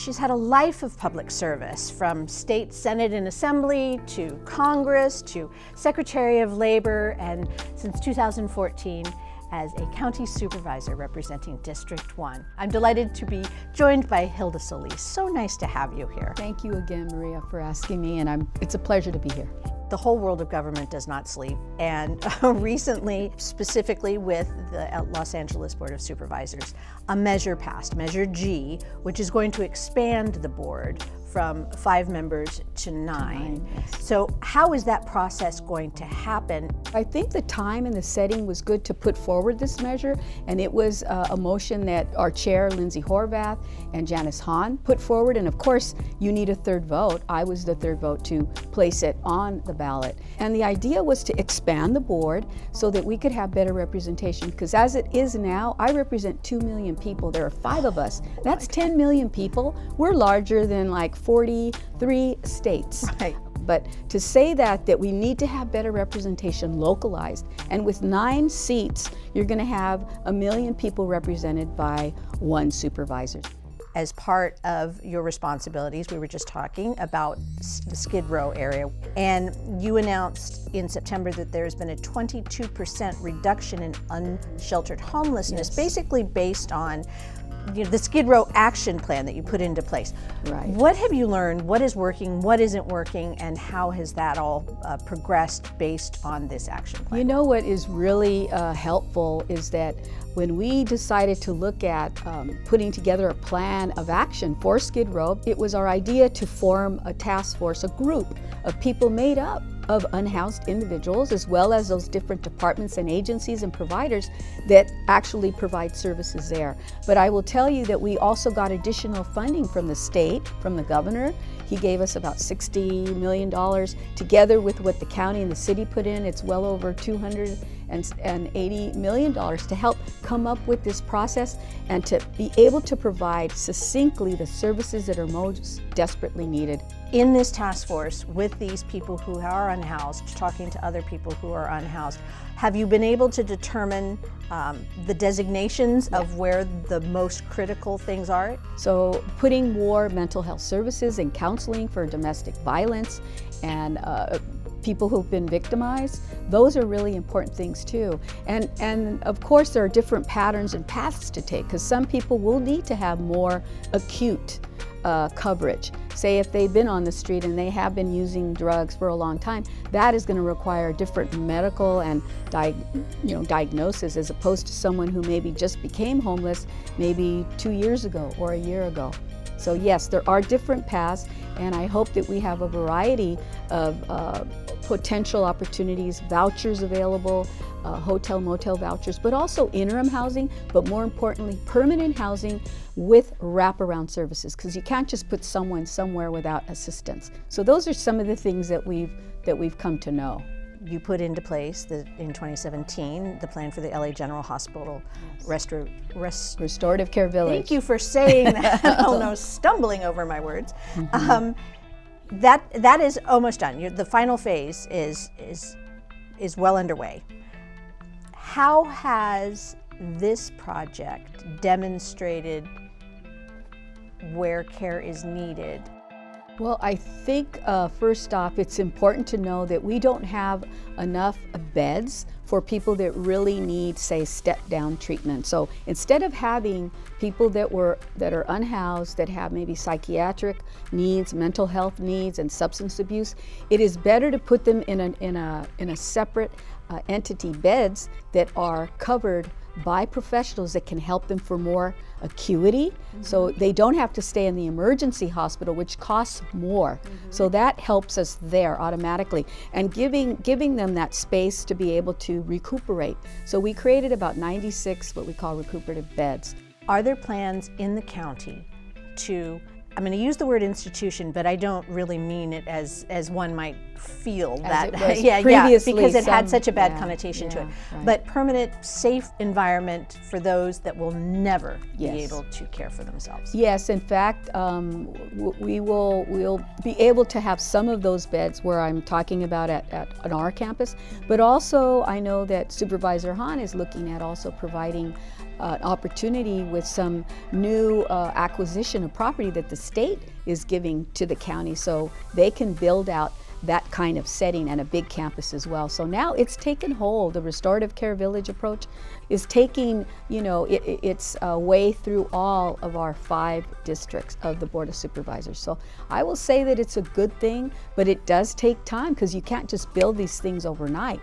She's had a life of public service, from state senate and assembly to Congress to Secretary of Labor, and since 2014 as a county supervisor representing District 1. I'm delighted to be joined by Hilda Solis. So nice to have you here. Thank you again, Maria, for asking me, and it's a pleasure to be here. The whole world of government does not sleep, and recently, specifically with the Los Angeles Board of Supervisors, a measure passed, Measure G, which is going to expand the board from 5 members to 9. Yes. So how is that process going to happen? I think the time and the setting was good to put forward this measure, and it was a motion that our chair, Lindsay Horvath, and Janice Hahn put forward, and of course, you need a third vote. I was the third vote to place it on the ballot. And the idea was to expand the board so that we could have better representation, because as it is now, I represent 2 million people. There are 5 of us. That's 10 million people. We're larger than like 43 states. Right. But to say that we need to have better representation localized, and with 9 seats, you're going to have 1 million people represented by 1 supervisor. As part of your responsibilities, we were just talking about the Skid Row area, and you announced in September that there's been a 22% reduction in unsheltered homelessness, Yes. basically based on the Skid Row action plan that you put into place. Right. What have you learned? What is working? What isn't working? And how has that all progressed based on this action plan? You know what is really helpful is that when we decided to look at putting together a plan of action for Skid Row, it was our idea to form a task force, a group of people made up of unhoused individuals, as well as those different departments and agencies and providers that actually provide services there. But I will tell you that we also got additional funding from the state, from the governor. He gave us about $60 million. Together with what the county and the city put in, it's well over $280 million to help come up with this process and to be able to provide succinctly the services that are most desperately needed. In this task force, with these people who are unhoused, talking to other people who are unhoused, have you been able to determine the designations of where the most critical things are? So putting more mental health services and counseling for domestic violence and people who've been victimized, those are really important things too. And of course there are different patterns and paths to take, because some people will need to have more acute coverage. Say if they've been on the street and they have been using drugs for a long time, that is going to require different medical and diagnosis, as opposed to someone who maybe just became homeless maybe 2 years ago or a year ago. So yes, there are different paths, and I hope that we have a variety of potential opportunities, vouchers available, hotel, motel vouchers, but also interim housing, but more importantly, permanent housing with wraparound services, because you can't just put someone somewhere without assistance. So those are some of the things that we've come to know. You put into place in 2017 the plan for the LA General Hospital. Yes. Restorative Care Village. Thank you for saying that. Oh no, stumbling over my words. Mm-hmm. That is almost done. The final phase is well underway. How has this project demonstrated where care is needed? Well, I think first off, it's important to know that we don't have enough beds for people that really need, say, step-down treatment. So instead of having people that are unhoused, that have maybe psychiatric needs, mental health needs, and substance abuse, it is better to put them in a separate entity, beds that are covered by professionals that can help them for more acuity. Mm-hmm. So they don't have to stay in the emergency hospital, which costs more. Mm-hmm. So that helps us there automatically, and giving them that space to be able to recuperate. So we created about 96 what we call recuperative beds. Are there plans in the county to, I'm going to use the word institution, but I don't really mean it as one might feel As that. it was Yeah, previously, because it had some- such a bad yeah, connotation to it. right. But permanent, safe environment for those that will never be Yes. able to care for themselves. Yes, in fact, we'll be able to have some of those beds where I'm talking about at our campus, but also I know that Supervisor Hahn is looking at also providing an opportunity with some new acquisition of property that the state is giving to the county, so they can build out that kind of setting and a big campus as well. So now it's taken hold. The restorative care village approach is taking, its way through all of our 5 districts of the Board of Supervisors. So I will say that it's a good thing, but it does take time because you can't just build these things overnight.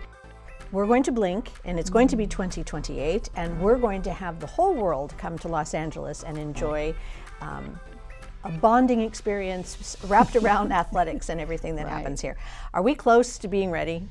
We're going to blink, and it's going to be 2028, and we're going to have the whole world come to Los Angeles and enjoy a bonding experience wrapped around athletics and everything that happens here. Are we close to being ready?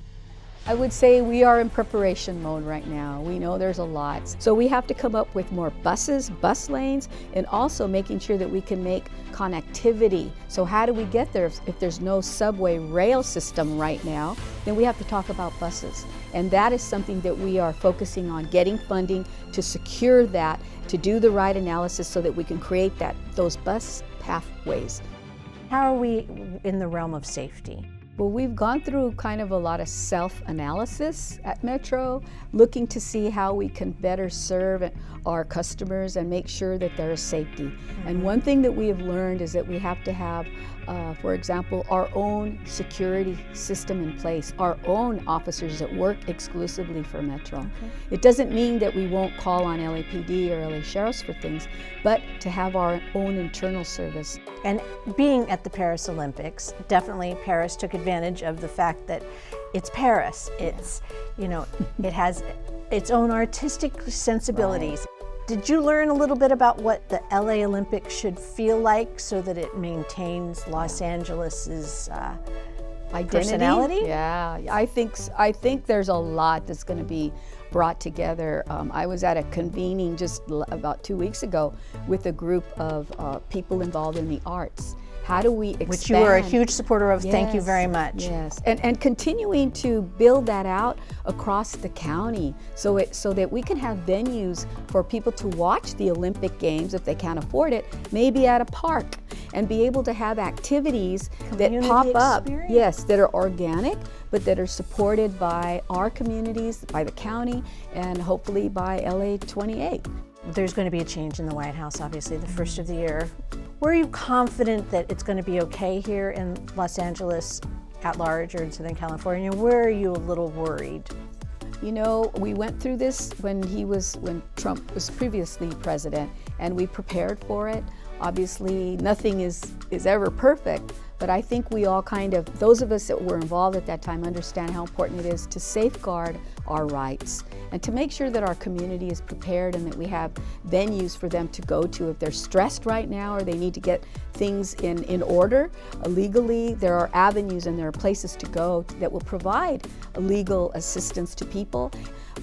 I would say we are in preparation mode right now. We know there's a lot. So we have to come up with more buses, bus lanes, and also making sure that we can make connectivity. So how do we get there? If there's no subway rail system right now, then we have to talk about buses. And that is something that we are focusing on, getting funding to secure that, to do the right analysis so that we can create those bus pathways. How are we in the realm of safety? Well, we've gone through kind of a lot of self-analysis at Metro, looking to see how we can better serve our customers and make sure that there is safety. And one thing that we have learned is that we have to have, for example, our own security system in place, our own officers that work exclusively for Metro. Okay. It doesn't mean that we won't call on LAPD or LA Sheriffs for things, but to have our own internal service. And being at the Paris Olympics, definitely Paris took advantage of the fact that it's Paris. It's, it has its own artistic sensibilities. Right. Did you learn a little bit about what the LA Olympics should feel like so that it maintains Los Angeles's identity? Personality? Yeah, I think there's a lot that's going to be brought together. I was at a convening just about 2 weeks ago with a group of people involved in the arts. How do we expand? Which you were a huge supporter of. Yes, Thank you very much. Yes, and continuing to build that out across the county so that we can have venues for people to watch the Olympic Games if they can't afford it, maybe at a park, and be able to have activities that pop up, experience. yes, that are organic, but that are supported by our communities, by the county, and hopefully by LA 28. There's going to be a change in the White House, obviously, the first of the year. Were you confident that it's going to be okay here in Los Angeles at large or in Southern California? Where are you a little worried? We went through this when Trump was previously president, and we prepared for it. Obviously, nothing is ever perfect, but I think we all those of us that were involved at that time understand how important it is to safeguard our rights and to make sure that our community is prepared and that we have venues for them to go to if they're stressed right now or they need to get things in order legally. There are avenues and there are places to go that will provide legal assistance to people.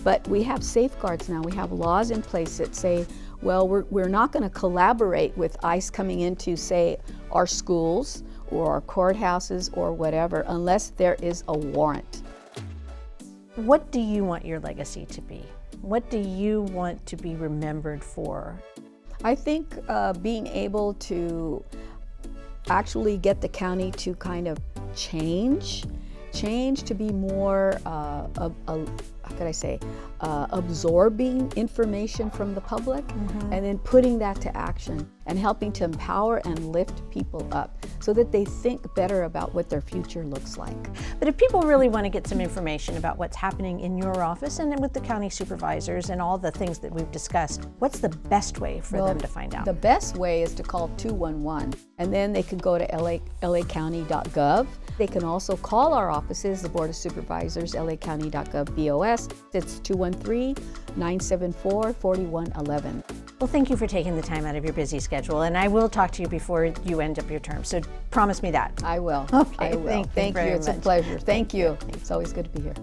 But we have safeguards now. We have laws in place that say, well, we're not going to collaborate with ICE coming into, say, our schools or our courthouses or whatever unless there is a warrant. What do you want your legacy to be? What do you want to be remembered for? I think being able to actually get the county to kind of change to be more, absorbing information from the public, and then putting that to action and helping to empower and lift people up so that they think better about what their future looks like. But if people really want to get some information about what's happening in your office and with the county supervisors and all the things that we've discussed, what's the best way for them to find out? The best way is to call 211, and then they can go to lacounty.gov. They can also call our offices, the Board of Supervisors, lacounty.gov BOS. It's 213-974-4111. Well, thank you for taking the time out of your busy schedule, and I will talk to you before you end up your term, so promise me that. I will. Okay, I will. thank you very It's a much. pleasure. Thank you. It's always good to be here.